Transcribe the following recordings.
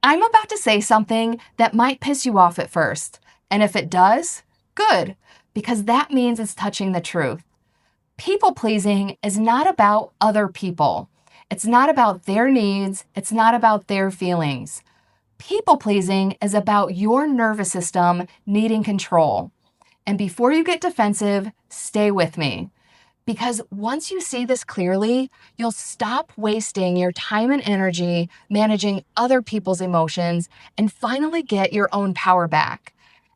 I'm about to say something that might piss you off at first. And if it does, good, because that means it's touching the truth. People pleasing is not about other people. It's not about their needs. It's not about their feelings. People pleasing is about your nervous system needing control. And before you get defensive, stay with me. Because once you see this clearly, you'll stop wasting your time and energy managing other people's emotions and finally get your own power back.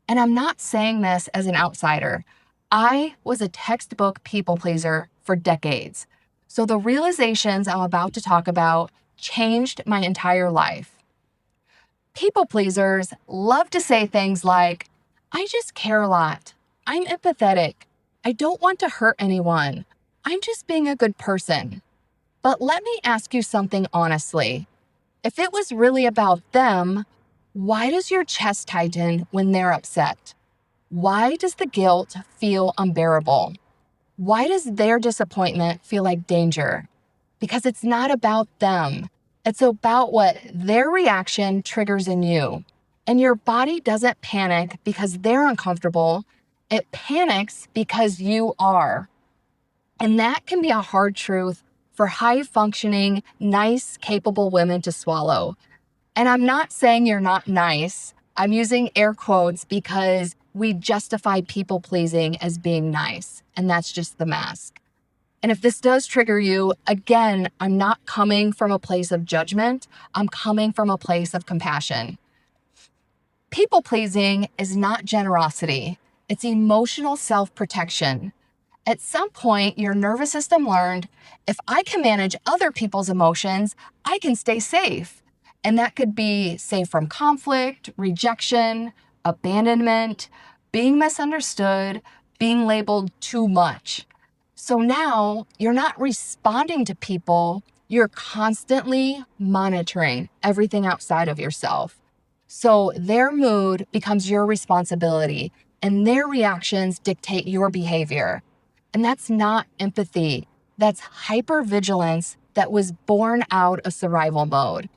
And I'm not saying this as an outsider. I was a textbook people pleaser for decades. So the realizations I'm about to talk about changed my entire life. People pleasers love to say things like, I just care a lot. I'm empathetic. I don't want to hurt anyone. I'm just being a good person. But let me ask you something honestly. If it was really about them, why does your chest tighten when they're upset? Why does the guilt feel unbearable? Why does their disappointment feel like danger? Because it's not about them. It's about what their reaction triggers in you. And your body doesn't panic because they're uncomfortable. It panics because you are. And that can be a hard truth for high-functioning, nice, capable women to swallow. And I'm not saying you're not nice. I'm using air quotes because we justify people-pleasing as being nice, and that's just the mask. And if this does trigger you, again, I'm not coming from a place of judgment. I'm coming from a place of compassion. People-pleasing is not generosity. It's emotional self-protection. At some point, your nervous system learned, if I can manage other people's emotions, I can stay safe. And that could be safe from conflict, rejection, abandonment, being misunderstood, being labeled too much. So now you're not responding to people, you're constantly monitoring everything outside of yourself. So their mood becomes your responsibility, and their reactions dictate your behavior. And that's not empathy. That's hypervigilance that was born out of survival mode.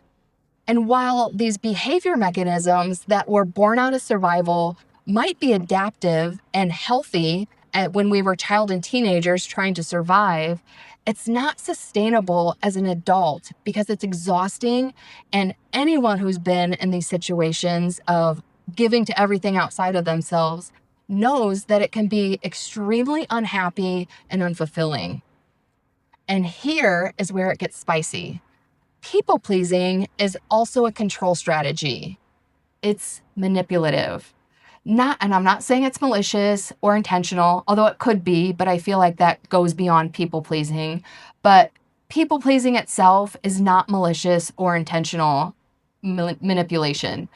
And while these behavior mechanisms that were born out of survival might be adaptive and healthy when we were child and teenagers trying to survive, it's not sustainable as an adult because it's exhausting. And anyone who's been in these situations of giving to everything outside of themselves knows that it can be extremely unhappy and unfulfilling. And here is where it gets spicy. People-pleasing is also a control strategy. It's manipulative. And I'm not saying it's malicious or intentional, although it could be, but I feel like that goes beyond people-pleasing. But people-pleasing itself is not malicious or intentional manipulation.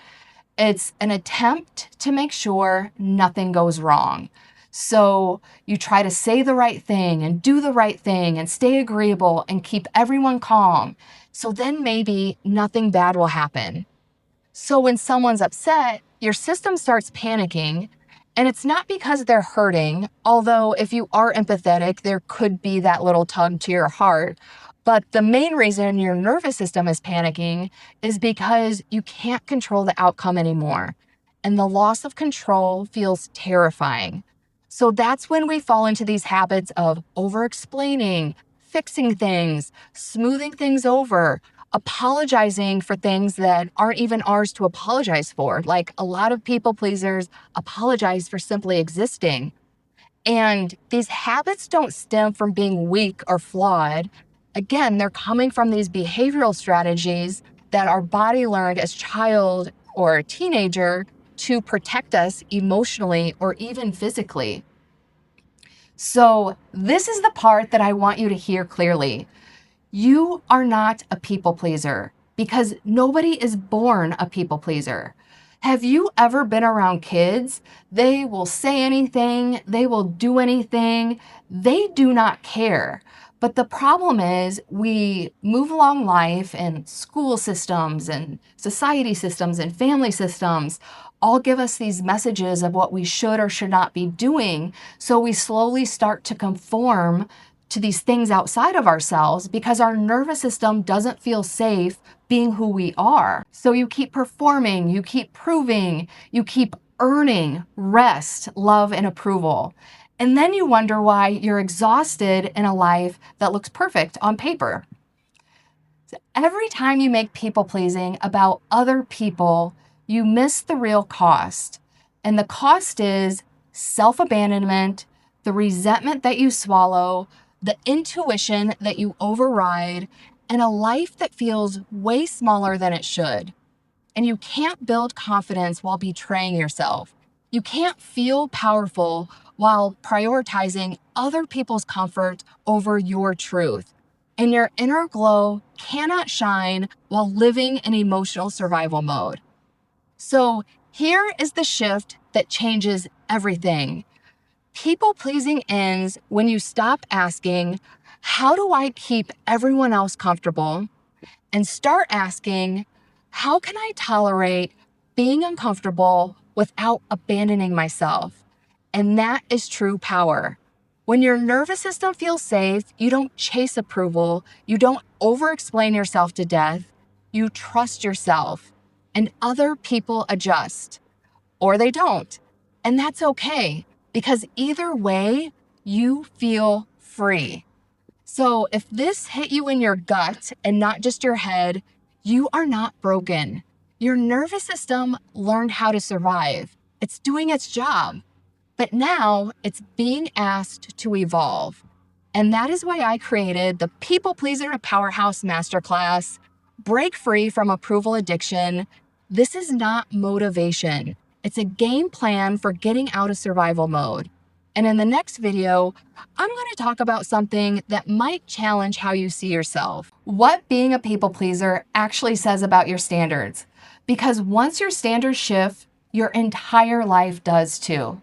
It's an attempt to make sure nothing goes wrong. So you try to say the right thing and do the right thing and stay agreeable and keep everyone calm. So then maybe nothing bad will happen. So when someone's upset, your system starts panicking, and it's not because they're hurting, although if you are empathetic, there could be that little tug to your heart. But the main reason your nervous system is panicking is because you can't control the outcome anymore. And the loss of control feels terrifying. So that's when we fall into these habits of over-explaining, fixing things, smoothing things over, apologizing for things that aren't even ours to apologize for. Like a lot of people pleasers apologize for simply existing. And these habits don't stem from being weak or flawed. Again, they're coming from these behavioral strategies that our body learned as child or a teenager to protect us emotionally or even physically. So this is the part that I want you to hear clearly. You are not a people pleaser because nobody is born a people pleaser. Have you ever been around kids? They will say anything, they will do anything, they do not care. But the problem is we move along life and school systems and society systems and family systems all give us these messages of what we should or should not be doing. So we slowly start to conform to these things outside of ourselves because our nervous system doesn't feel safe being who we are. So you keep performing, you keep proving, you keep earning rest, love, and approval. And then you wonder why you're exhausted in a life that looks perfect on paper. So every time you make people pleasing about other people, you miss the real cost. And the cost is self-abandonment, the resentment that you swallow, the intuition that you override, and a life that feels way smaller than it should. And you can't build confidence while betraying yourself. You can't feel powerful while prioritizing other people's comfort over your truth. And your inner glow cannot shine while living in emotional survival mode. So here is the shift that changes everything. People pleasing ends when you stop asking, how do I keep everyone else comfortable? And start asking, how can I tolerate being uncomfortable without abandoning myself? And that is true power. When your nervous system feels safe, you don't chase approval, you don't overexplain yourself to death, you trust yourself, and other people adjust, or they don't. And that's okay, because either way, you feel free. So if this hit you in your gut and not just your head, you are not broken. Your nervous system learned how to survive. It's doing its job. But now it's being asked to evolve. And that is why I created the People Pleaser to Powerhouse Masterclass. Break free from approval addiction. This is not motivation. It's a game plan for getting out of survival mode. And in the next video, I'm going to talk about something that might challenge how you see yourself. What being a people pleaser actually says about your standards. Because once your standards shift, your entire life does too.